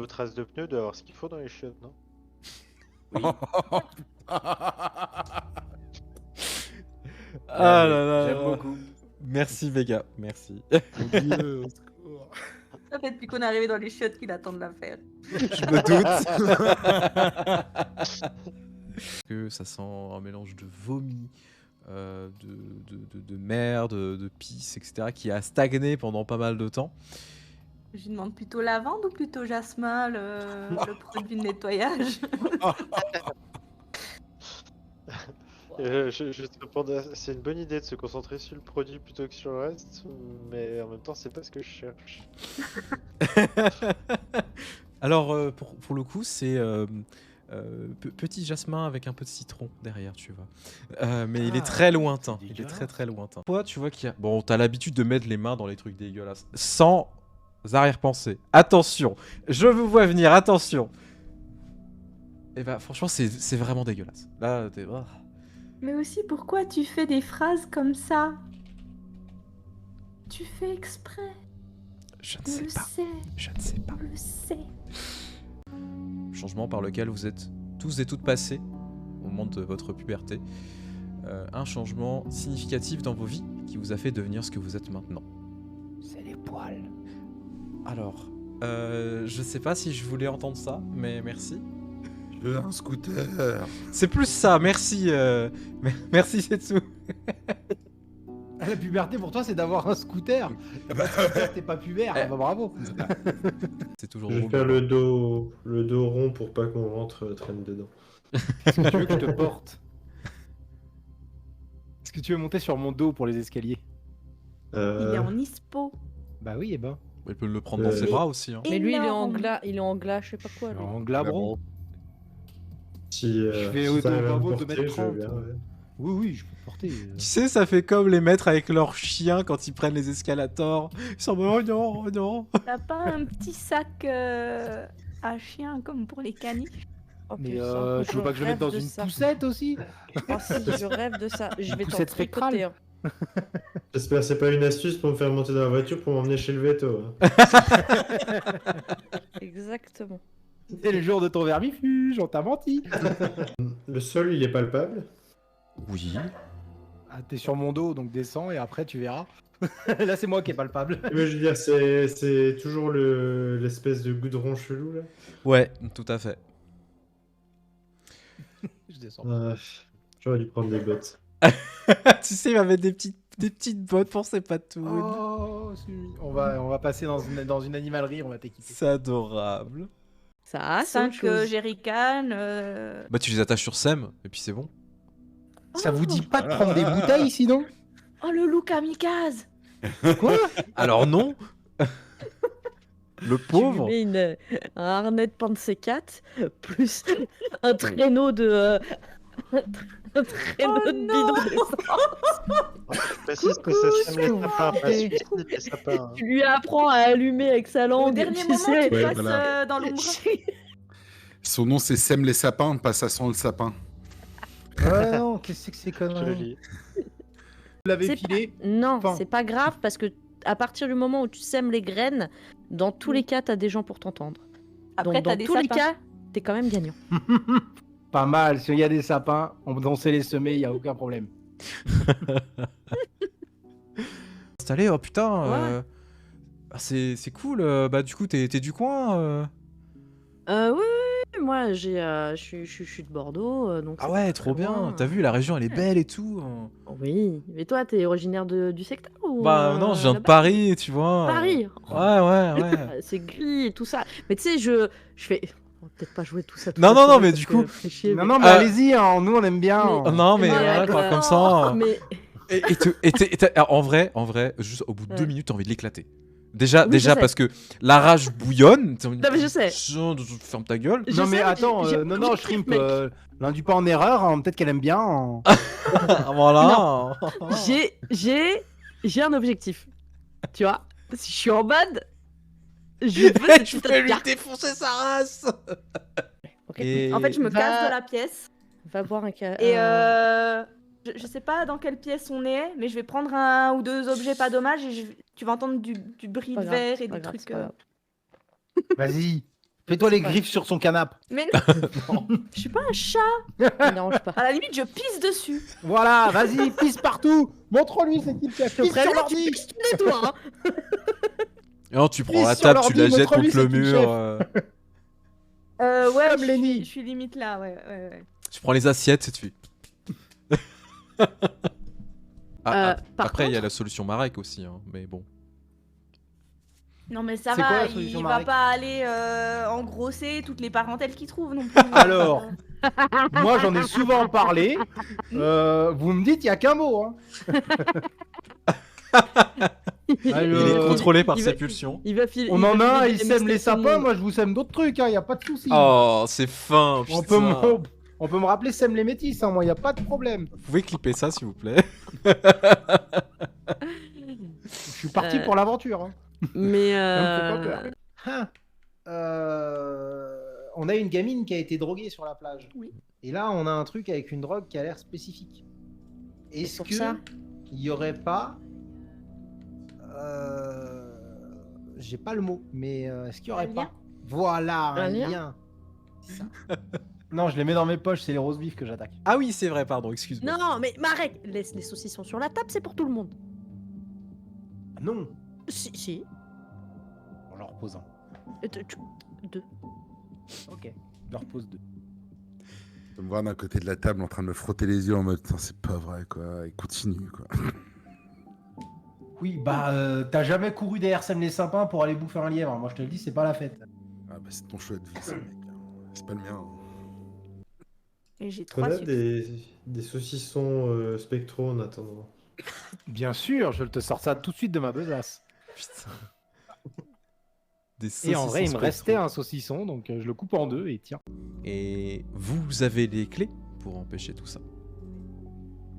niveau traces de pneus, doit avoir ce qu'il faut dans les chiottes, non? Oui. Ah là là J'aime là. beaucoup. Merci Vega, merci. Mon Dieu, au secours. Ça fait depuis qu'on est arrivé dans les chiottes qu'il attend de la faire. Je me doute. Que ça sent un mélange de vomi, de merde, de pisse, etc. qui a stagné pendant pas mal de temps. Je lui demande plutôt lavande ou plutôt jasmin, le produit de nettoyage. Je te répondais, c'est une bonne idée de se concentrer sur le produit plutôt que sur le reste, mais en même temps, c'est pas ce que je cherche. Alors, pour le coup, c'est petit jasmin avec un peu de citron derrière, tu vois. Mais il est très lointain. c'est Il est dégueulasse. très lointain. Toi, tu vois qu'il y a... Bon, t'as l'habitude de mettre les mains dans les trucs dégueulasses. Sans arrière-pensée. Attention, je vous vois venir, attention. Et bah, franchement, c'est vraiment dégueulasse. Là, t'es... Oh. Mais aussi, pourquoi tu fais des phrases comme ça? Tu fais exprès. Je ne On sais le pas. sait. Je ne sais pas. On le sait. Changement par lequel vous êtes tous et toutes passés au moment de votre puberté. Un changement significatif dans vos vies qui vous a fait devenir ce que vous êtes maintenant. C'est les poils. Alors, je sais pas si je voulais entendre ça, mais merci. Je veux un scooter. C'est plus ça, merci. Merci Setsu. La puberté pour toi, c'est d'avoir un scooter. T'as pas de scooter, t'es pas pubère. Ah bah bravo. C'est toujours Je vais drôle. faire le dos rond pour pas qu'on rentre traîne dedans. Est-ce que tu veux que je te porte? Est-ce que tu veux monter sur mon dos pour les escaliers? Il est en ISPO. Bah oui, et ben. Il peut le prendre dans ses bras aussi. Hein. Mais lui, Énorme. il est en glas, je sais pas quoi. lui. En glabron. Si Je fais si t'arrives à me auto-bravo de porter, mettre je veux 30. bien, ouais. Oui, oui, je peux te porter. Tu sais, ça fait comme les maîtres avec leurs chiens quand ils prennent les escalators. Ils sont en mode, oh non, oh non. T'as pas un petit sac à chien comme pour les caniches? Oh, Mais putain, tu veux pas que je le mette dans rêve de une ça. poussette aussi? Oh si, je rêve de ça. Je vais t'en poussette spectrale. tricoter. Hein. J'espère que c'est pas une astuce pour me faire monter dans la voiture pour m'emmener chez le veto. Hein. Exactement. C'est le jour de ton vermifuge, on t'a menti. Le sol, il est palpable. Oui. Ah, t'es sur mon dos, donc descends et après tu verras. Là, c'est moi qui est palpable. Mais je veux dire, c'est toujours l'espèce de goudron chelou là. Ouais, tout à fait. Je descends. J'aurais dû prendre des bottes. Tu sais, il va mettre des petites bottes pour ses patounes. Oh, on va passer dans une animalerie, on va t'équiper. C'est adorable. Ça, c'est autre 5 chose. jerrycans. Bah, tu les attaches sur Sem, et puis c'est bon. Ça vous dit pas de prendre des bouteilles sinon? Oh, le loup kamikaze! Quoi? Alors non. Le Tu lui pauvre. mets un harnais de Pansy 4 plus un traîneau de un traîneau Oh de bidon d'essence. Je précise que ça sème les sapins, pas suicide les sapins. Tu lui apprends à allumer avec sa Au langue. dernier tu moment, sais. tu Ouais, passes voilà. dans l'ombre. Son nom c'est Sème les sapins, pas ça sent le sapin. Ouais, non, qu'est-ce que c'est Je conneries? le lis. Vous l'avez C'est filé? Non, Enfin. c'est pas grave parce que à partir du moment où tu sèmes les graines, dans tous les cas, t'as des gens pour t'entendre. Après, Donc t'as dans des tous les sapins. cas, t'es quand même gagnant. Pas mal, s'il y a des sapins, on sait les semer, il y a aucun problème. Installé, oh putain. Ouais. Bah, c'est cool. Bah, du coup, t'es du coin. Oui, moi je suis de Bordeaux, donc. Ah c'est ouais, pas trop très loin. bien. T'as vu, la région, elle est belle et tout. Hein. Oui, mais toi, t'es originaire du secteur ou Bah, non, je viens de là-bas Paris, tu vois. Paris. Ouais, ouais, ouais. C'est gris et tout ça. Mais tu sais, je fais. On va peut-être pas jouer tout ça. toute Non, la non, non, soirée mais parce du que coup- fait chier, Non, mais- non, mais allez-y, hein, nous on aime bien. Mais- Oh, non, mais Ouais, voilà, quoi, comme ça. Mais En vrai, juste au bout de 2 Ouais. minutes, t'as envie de l'éclater. Déjà, Oui, je déjà sais. parce que la rage bouillonne. Non, mais je sais. Ferme ta gueule. Je Non mais sais, attends, j'ai non, compris, Shrimp, mec. l'induis pas en erreur, hein, peut-être qu'elle aime bien. Hein. Voilà. J'ai un objectif. Tu vois, si je suis en mode, je veux cette Je putain vais de lui carte. défoncer sa race. Ok. Et- En fait, je me Va- casse de la pièce. Va boire un cas. Et je sais pas dans quelle pièce on est, mais je vais prendre un ou deux objets pas dommages et tu vas entendre du bruit Pas de grave, verre c'est et pas des grave, trucs. c'est pas grave. Vas-y, Fais-toi les griffes sur son canapé. Mais non, Je suis pas un chat. Ça me dérange pas. à la limite, je pisse dessus. Voilà, vas-y, pisse partout. Montre-lui c'est qui le chef. Je te Pisse sur préviens, tu l'ordi. pisses tous les doigts. Hein. Et non, tu prends Pisse la sur table, tu l'ordi, la jettes montre-lui contre le c'est qui le mur. chef. Ouais, Comme Lenny. je suis limite là, ouais. Tu prends les assiettes et tu fais. Par Après, il y a contre- la solution Marek aussi, hein, mais bon. Non mais ça C'est quoi va, la solution, il va Marek pas aller engrosser toutes les parentèles qu'il trouve non plus. Alors, moi j'en ai souvent parlé. Vous me dites, il y a qu'un mot. Hein. Il est contrôlé par il ses va- pulsions. Il va filer. On en a un, il filer sème les mixtapes sapins. de- Moi je vous sème d'autres trucs. Il y a pas de souci. Oh, c'est fin, on, putain. on peut me rappeler sème les métis. Hein, moi, il y a pas de problème. Vous pouvez clipper ça, s'il vous plaît. Je suis parti pour l'aventure. Hein. Mais Ça me fait pas peur. Hein. On a une gamine qui a été droguée sur la plage. Oui. Et là, on a un truc avec une drogue qui a l'air spécifique. Est-ce pour que ça. il y aurait pas j'ai pas le mot, mais est-ce qu'il y aurait Un pas lien voilà un Un lien lien. C'est ça. Non, je les mets dans mes poches, c'est les roses vifs que j'attaque. Ah oui, c'est vrai, pardon, excuse-moi. Non, mais Marek, laisse les saucissons sur la table, c'est pour tout le monde. Ah non, Si. en leur reposant. Deux. Ok, je leur pose 2. De me voir d'un côté de la table en train de me frotter les yeux en mode putain, c'est pas vrai quoi, et continue quoi. Oui, bah t'as jamais couru derrière Sam les sapins pour aller bouffer un lièvre. Moi je te le dis, c'est pas la fête. Ah bah c'est ton choix de vie ça mec, c'est pas le mien. Et j'ai On 3 a des saucissons spectraux en attendant. Bien sûr, je te sors ça tout de suite de ma besace. Putain. Des Et en vrai, il me saucissons restait spectraux. un saucisson, donc je le coupe en 2 et tiens. Et vous avez les clés pour empêcher tout ça.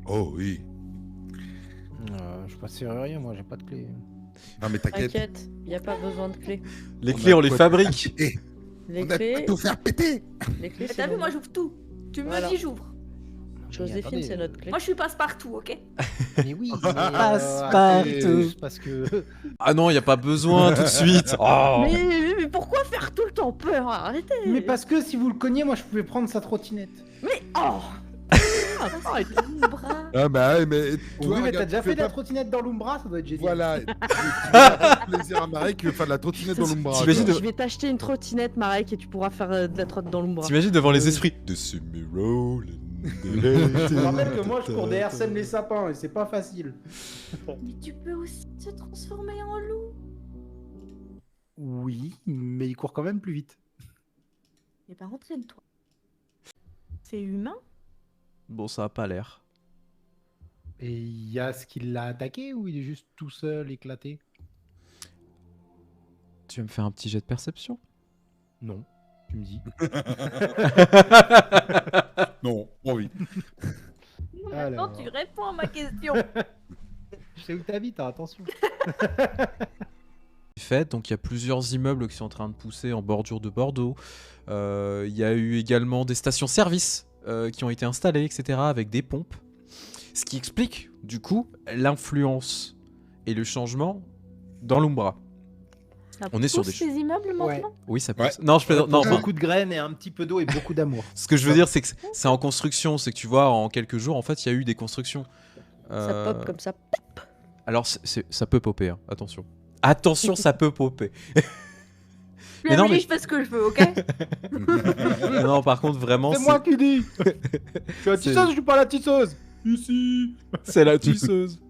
Oh oui. Je passerai rien, moi j'ai pas de clé. Non mais t'inquiète, T'inquiète, y a pas besoin de clés. Les On clés, a on les quoi- fabrique. Eh, Les on a clés, tout faire péter. les clés, Mais c'est t'as vu, bon. moi j'ouvre tout. Tu me Voilà. dis, j'ouvre. Joséphine, c'est notre clé. Moi je suis passe-partout, ok? Mais oui, Passe-partout. parce que Ah non, y a pas besoin tout de suite. Oh. Mais pourquoi faire tout le temps peur? Arrêtez. mais parce que si vous le cognez, moi je pouvais prendre sa trottinette. Mais oh. Arrête mon bras. Ah bah ouais, mais Oui, toi mais t'as regarde, déjà tu fait fais de la pas- trottinette dans l'Umbra, ça doit être génial. Voilà, tu vas faire plaisir à Marek qui veut faire de la trottinette dans l'Umbra. T'imagines quoi. de- Je vais t'acheter une trottinette, Marek, et tu pourras faire de la trotte dans l'ombre. T'imagines devant les esprits de Semi-Roll. Je rappelle que moi je cours derrière Sam les sapins et c'est pas facile. Mais tu peux aussi te transformer en loup. Oui, mais il court quand même plus vite. Eh ben entraîne-toi. C'est humain? Bon, ça a pas l'air. Et il y a ce qui l'a attaqué ou il est juste tout seul, éclaté? Tu vas me faire un petit jet de perception? Non, tu me dis. Non, pas envie. Alors. Attends, tu réponds à ma question. Je sais où t'habites, hein, attention. Fait, donc il y a plusieurs immeubles qui sont en train de pousser en bordure de Bordeaux. Il y a eu également des stations-service qui ont été installées, etc., avec des pompes. Ce qui explique, du coup, l'influence et le changement dans l'Umbra. Ça On est sur pousse des ces immeubles maintenant? Ouais. Oui, ça Ouais. pousse. Non, je plaisante. Non, Beaucoup de graines et un petit peu d'eau et beaucoup d'amour. ce que je veux dire, c'est que c'est en construction. C'est que tu vois, en quelques jours, en fait, il y a eu des constructions. Ça pop comme ça. Alors, ça peut popper, hein. Attention. Attention, ça peut popper. Je Mais non, mais- je fais ce que je veux, ok? Non, par contre, vraiment, C'est moi qui dis. Je suis la C'est- tisseuse, je suis pas la tisseuse. Ici. c'est la tueuse.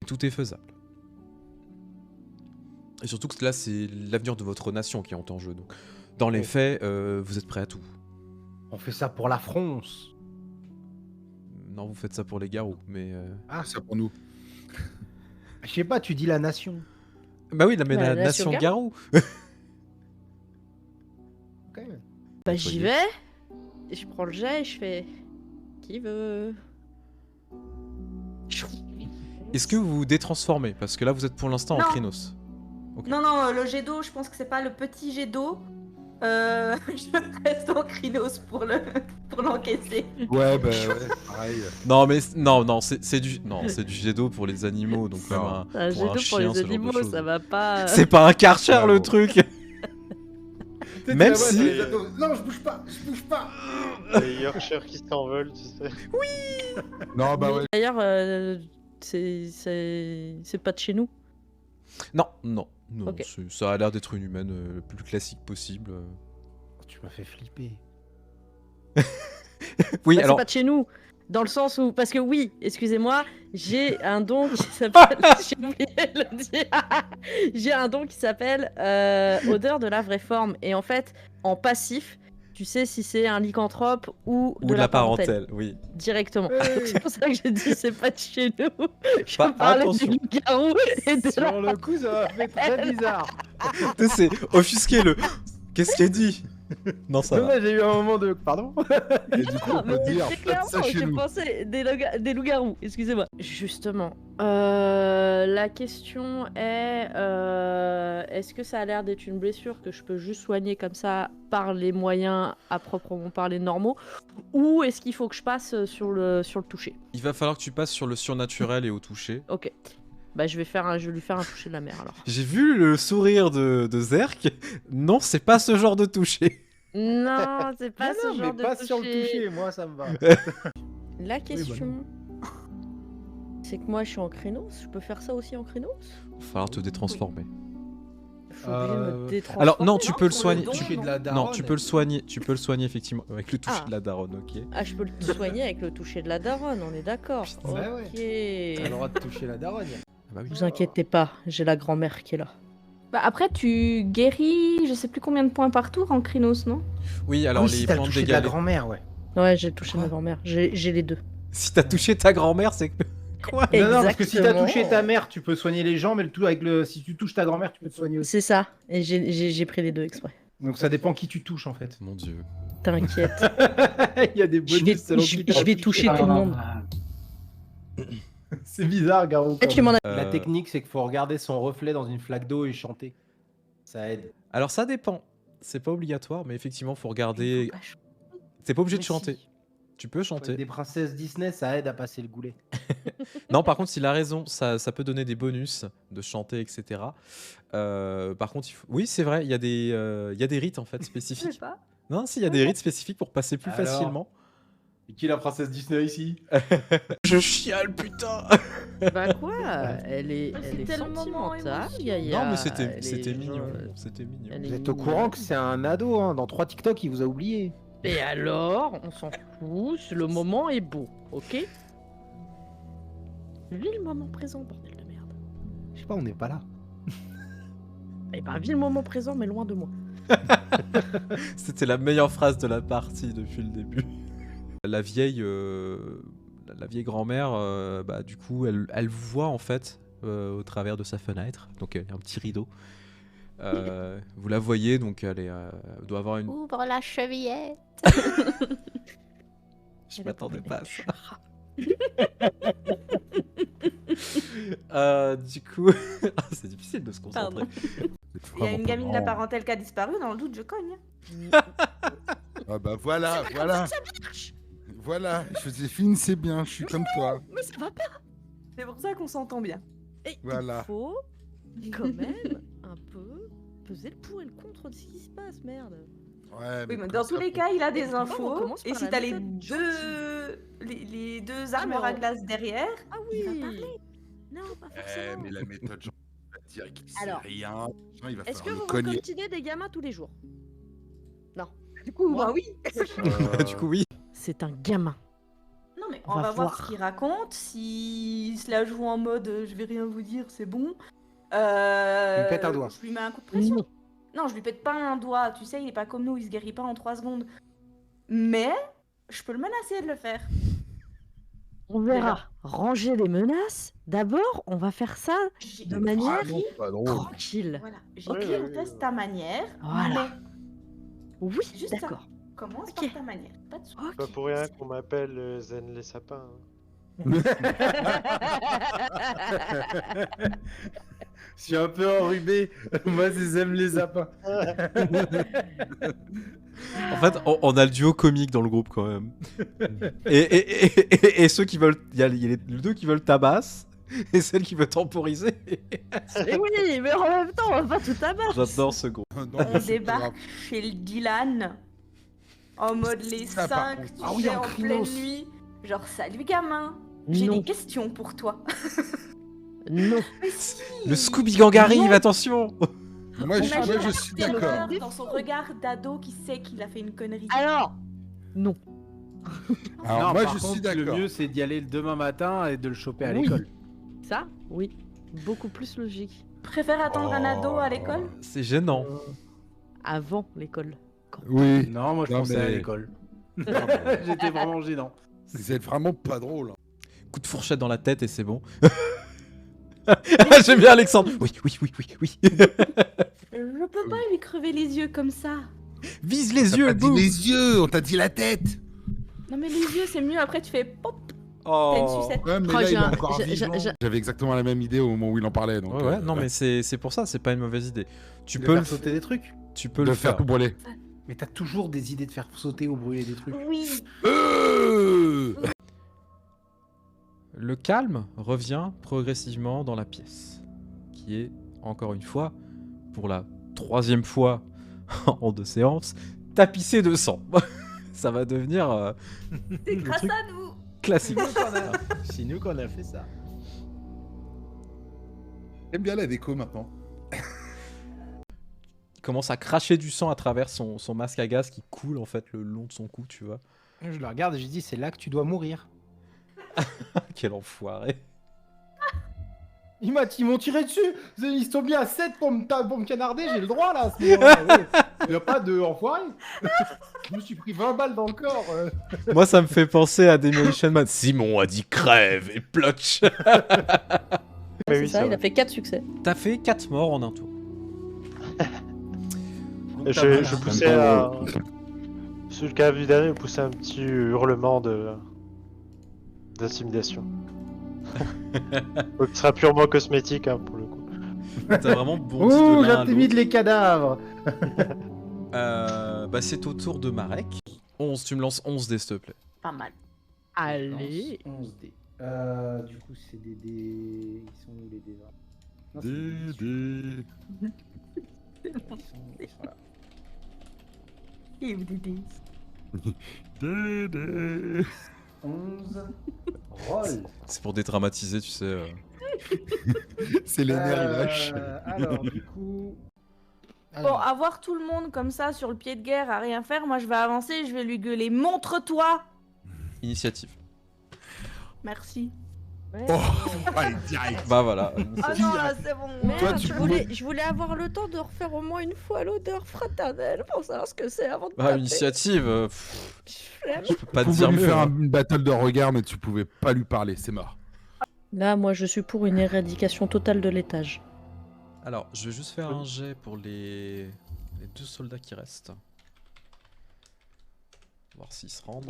Tout est faisable. Et surtout que là, c'est l'avenir de votre nation qui est en jeu. Donc, dans les Oh. faits, vous êtes prêts à tout. On fait ça pour la France. Non, vous faites ça pour les garous, mais... Ah, Ça pour nous. je sais pas, tu dis la nation. Bah oui, mais Bah, la nation garou. Ok. Bah j'y vais. Et je prends le jet et je fais. Qui veut? Est-ce que vous vous détransformez? Parce que là, vous êtes pour l'instant en Non. Krynos. Ok. Non, non, le jet d'eau, je pense que c'est pas le petit jet d'eau. Je reste en Krynos pour l'encaisser. Ouais, bah ouais, pareil. Non, mais non, c'est du jet d'eau pour les animaux, donc même Non. pour Un jet d'eau pour chien, les ce genre de animaux, choses. ça va pas. C'est pas un Karcher Bravo. le truc. Même si... Non, je bouge pas, je bouge pas. Les Yorkshire qui s'envolent, tu sais. Non, bah Mais ouais. D'ailleurs, c'est pas de chez nous. Non, non, non, Ok. ça a l'air d'être une humaine le plus classique possible. Tu m'as fait flipper. Oui, Bah, alors... C'est pas de chez nous. Dans le sens où, parce que oui, excusez-moi, j'ai un don qui s'appelle, j'ai oublié de le dire. J'ai un don qui s'appelle odeur de la vraie forme. Et en fait, en passif, tu sais si c'est un lycanthrope ou Ou de la parentèle. oui. Directement. Hey. Donc c'est pour ça que j'ai dit c'est pas de chez nous. Je Bah, parlais attention. du loup-garou et de la Sur le coup, ça m'a fait très bizarre. Tu sais, c'est offusqué le... Qu'est-ce qu'il a dit? Non, ça Non, va. mais j'ai eu un moment de. Pardon. Et du coup, on mais peut dire, très faites ça clairement, chez j'ai nous. pensé des loups-garous, excusez-moi. Justement, la question est est-ce que ça a l'air d'être une blessure que je peux juste soigner comme ça par les moyens à proprement parler normaux, ou est-ce qu'il faut que je passe sur le toucher? Il va falloir que tu passes sur le surnaturel et au toucher. Ok. Bah je vais lui faire un toucher de la mer alors. J'ai vu le sourire de Zerk. Non, c'est pas ce genre de toucher. Non, c'est pas Non, ce non, genre mais de pas toucher. sur le toucher, moi ça me va. La question, c'est que moi je suis en créneau, je peux faire ça aussi en créneau? Il va falloir te détransformer. Je suis obligée de me détransformer. Alors non, tu non, peux le pour le soigner. don, Tu... Toucher de la Non, daronne. tu peux le soigner effectivement avec le toucher Ah. de la daronne, ok. Ah, je peux le soigner avec le toucher de la daronne, on est d'accord. Putain, ouais, Ok. T'as le droit de toucher la daronne. Ah bah oui. Vous inquiétez pas, j'ai la grand-mère qui est là. Bah après, tu guéris, je sais plus combien de points par tour en Krynos, non? Oui, alors oui, les si t'as le points de toucher de la dégâts. grand-mère, ouais. Ouais, j'ai touché Quoi ma grand-mère, j'ai les deux. Si t'as touché ta grand-mère, c'est que. Quoi? Non, non, parce que si t'as Exactement. touché ta mère, tu peux soigner les gens, mais le tout avec le. Si tu touches ta grand-mère, tu peux te soigner aussi. C'est ça, et j'ai pris les deux exprès. Donc ça dépend qui tu touches en fait. Mon dieu. T'inquiète, Il y a des bonus je vais, selon je- qui t'as je vais toucher tout le monde. C'est bizarre, Garou. Eh, tu m'en as... La technique, c'est qu'il faut regarder son reflet dans une flaque d'eau et chanter. Ça aide. Alors ça dépend. C'est pas obligatoire, mais effectivement, faut regarder. T'es pas obligé de Mais chanter. si. Tu peux chanter. Des princesses Disney, ça aide à passer le goulet. Non, par contre, il a raison, ça peut donner des bonus de chanter, etc. Par contre, oui, c'est vrai, il y a des rites en fait Je spécifiques. sais pas. Non, si, il y a des rites spécifiques pour passer plus Alors facilement. Et qui est la princesse Disney ici? Je chiale, putain. Bah quoi, elle est C'était le moment sentimentale, émotion. Yaya. Non, mais elle est c'était mignon. genre, C'était mignon. elle est Vous êtes au mignonne. courant que c'est un ado, hein. Dans 3 TikTok, il vous a oublié. Et alors, on s'en fout, le moment est beau, ok? Vis le moment présent, bordel de merde. Je sais pas, on n'est pas là. Eh ben, vis le moment présent, mais loin de moi. C'était la meilleure phrase de la partie depuis le début. La vieille grand-mère, bah, du coup, elle vous voit en fait au travers de sa fenêtre. Donc, il y a un petit rideau. Vous la voyez, donc elle doit avoir une. Ouvre la chevillette. Je m'attendais pas à ça. Du coup, ah, c'est difficile de se concentrer. Pardon. Il y a une gamine de la parentèle qui a disparu, dans le doute, je cogne. Ah bah voilà, voilà. Voilà, je faisais fine, c'est bien, je suis comme toi. Mais ça va pas. C'est pour ça qu'on s'entend bien. Et Voilà. il faut quand même un peu peser le pour et le contre de ce qui se passe, merde. Ouais, Oui, mais comme dans ça, tous les cas, il a des Bon, on infos. commence Et par si la t'as les méthode les deux Ah, armures mais à on- glace derrière, Ah il oui. va parler. Non, pas Eh, forcément. mais la méthode, genre, il va te dire qu'il sait Alors, rien. Genre, il va Est-ce que falloir vous le cogner. continuez des gamins tous les jours? Du coup, bah oui. Du coup, oui. C'est un gamin. Non, mais On on va va voir voir. ce qu'il raconte. S'il se la joue en mode je vais rien vous dire, c'est bon. Tu lui pètes un doigt. Je lui mets un coup de pression. Non. Non, je lui pète pas un doigt. Tu sais, il est pas comme nous, il se guérit pas en 3 secondes. Mais je peux le menacer de le faire. On verra. Ranger les menaces. D'abord, on va faire ça J'ai de manière Ah non, pas drôle. tranquille. Voilà. J'ai Ok. dit, on teste ta manière. Voilà. Mais Oui, Juste ça. d'accord. commence Ok. par ta manière. Pas de soucis. Ok. Pas pour rien qu'on m'appelle Zen les sapins. hein. Je suis un peu enrhumé. Moi, j'aime les sapins. En fait, on a le duo comique dans le groupe quand même. Et ceux qui veulent. Il y a les deux qui veulent tabasse. et celle qui veut temporiser. Mais oui, mais en même temps, on va pas tout abattre. J'adore ce groupe. Non, On mais c'est pas débarque grave. chez le Dylan en mode les Ça, par 5, contre. tu Ah oui, sais, en en pleine Krynos. nuit. Genre, salut gamin, j'ai Non, des questions pour toi. non. Mais si. Le Scooby Gang arrive, attention. Moi, je Imagine la suis terreur d'accord. dans son regard d'ado qui sait qu'il a fait une connerie. Alors, non. Alors, Non, moi, par je suis contre, le d'accord. mieux, c'est d'y aller le demain matin et de le choper à Oui. l'école. Ça, oui. Beaucoup plus logique. Préfère attendre un ado à l'école? C'est gênant. Avant l'école. Oui. Non, moi, je Non, pensais à mais- l'école. Non, mais J'étais vraiment gênant. Vous êtes vraiment pas drôle. Hein. Coup de fourchette dans la tête et c'est bon. J'aime bien Alexandre. Oui, oui, oui, oui, oui. Je peux pas lui crever les yeux comme ça. Vise les T'as yeux, pas dit boum. les yeux, on t'a dit la tête. Non mais les yeux c'est mieux, après tu fais pop, t'as Oh. une sucette. Ouais, mais Oh, là, il j'ai est un- encore j'ai- vivant. j'ai- J'avais exactement la même idée au moment où il en parlait. Donc, Ouais, ouais, non, mais c'est pour ça, c'est pas une mauvaise idée. Tu De peux, faire le, sauter des trucs. tu peux de le faire faire. tout brûler. Mais t'as toujours des idées de faire sauter ou brûler des trucs. Oui. Le calme revient progressivement dans la pièce, qui est, encore une fois, pour la 3e fois en 2 séances, tapissée de sang. Ça va devenir C'est le grâce truc à nous. classique. C'est nous qu'on a fait ça. J'aime bien la déco maintenant. Il commence à cracher du sang à travers son masque à gaz qui coule en fait le long de son cou, tu vois. Je le regarde et je dis, c'est là que tu dois mourir. Quel enfoiré. Ils m'ont tiré dessus. Ils sont bien à 7 pour me canarder. J'ai le droit là. Il n'y a pas de enfoiré. Je me suis pris 20 balles dans le corps. Moi, ça me fait penser à Demolition Man. Simon a dit crève et plotch. Mais C'est oui, ça, c'est il a vrai. fait 4 succès. T'as fait 4 morts en un tour. Je poussais à... Sur le cas du dernier, je poussais un petit hurlement d'intimidation. Donc, ce sera purement cosmétique hein, pour le coup. T'as vraiment bondi Ouh, de l'un à j'intimide les cadavres. l'autre. Bah, c'est au tour de Marek. 11, tu me lances 11 dés, s'il te plaît. Pas mal. Allez. 11 dés. Du coup, c'est des dés. Ils sont où les dés là Non, c'est des dés. Ils sont là. Et vous dites. 11. Roll. C'est pour dédramatiser, tu sais. C'est les nerfs, ils lâchent. Alors, du coup. Bon, Alors, avoir tout le monde comme ça sur le pied de guerre à rien faire, moi je vais avancer, je vais lui gueuler montre-toi. Initiative. Merci. Ouais. Oh, ouais, direct. Bah voilà. Ah non là c'est bon. Merde, Toi, tu je voulais avoir le temps de refaire au moins une fois l'odeur fraternelle pour savoir ce que c'est avant de Bah, taper. initiative. Flemme. Je peux pas Tu te dire pouvais lui mieux. faire hein. une battle de regard, mais tu pouvais pas lui parler, c'est mort. Là, moi, je suis pour une éradication totale de l'étage. Alors, je vais juste faire un jet pour les 2 soldats qui restent. Voir s'ils se rendent.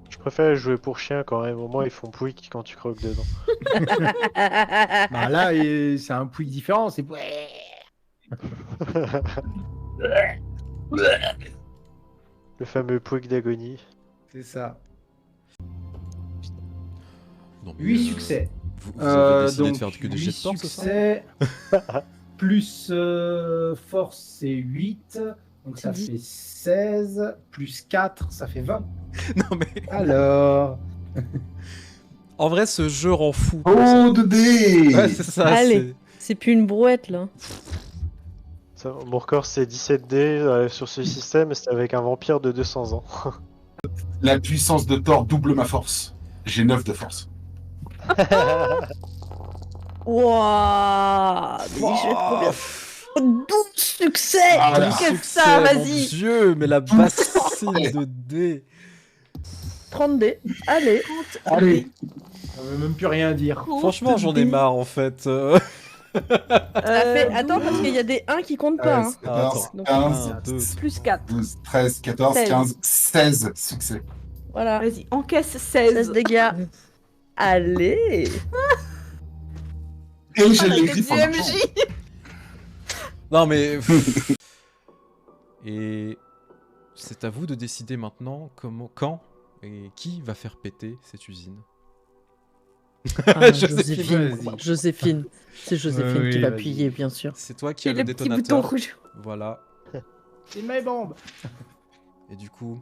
Je préfère jouer pour chien quand même, au moins ils font pouic quand tu croques dedans. bah là, c'est un pouic différent. C'est. Le fameux pouic d'agonie. C'est ça. Non, mais, 8 succès. Vous avez décidé donc, de faire que des 8 jets de force, c'est ça succès. Plus force, c'est 8. Donc ça 10. fait 16. Plus 4, ça fait 20. Non mais, Alors. en vrai, ce jeu rend fou. Oh, de dés Ouais, c'est ça. Allez. C'est plus une brouette, là. Ça, mon record c'est 17 dés sur ce système et c'est avec un vampire de 200 ans. La puissance de Thor double ma force. J'ai 9 de force. Wouah. Mais je vais combien 12 succès. Ah, là. Que Succès, ça, mon vas-y. Dieu, mais la bassine de dés. 30 dés. Allez. Allez. On veut même plus rien dire. Franchement, j'en ai marre en fait. Attends, parce qu'il y a des 1 qui comptent pas. Hein. 14, Donc, 15, 1, 2, Plus 4. 12, 13, 14, 16. 15, 16 succès. Voilà. Vas-y, encaisse 16 16. dégâts. Allez. Et j'ai Ah, les la griffes tête en du argent. MJ. Non mais. Et c'est à vous de décider maintenant comment, quand et qui va faire péter cette usine. Ah, Joséphine. Vas-y. Joséphine. C'est Joséphine Oui, qui va vas-y. appuyer, bien sûr. C'est toi qui as Et le le petit bouton détonateur. rouge. Voilà. C'est mes bombes. Et du coup,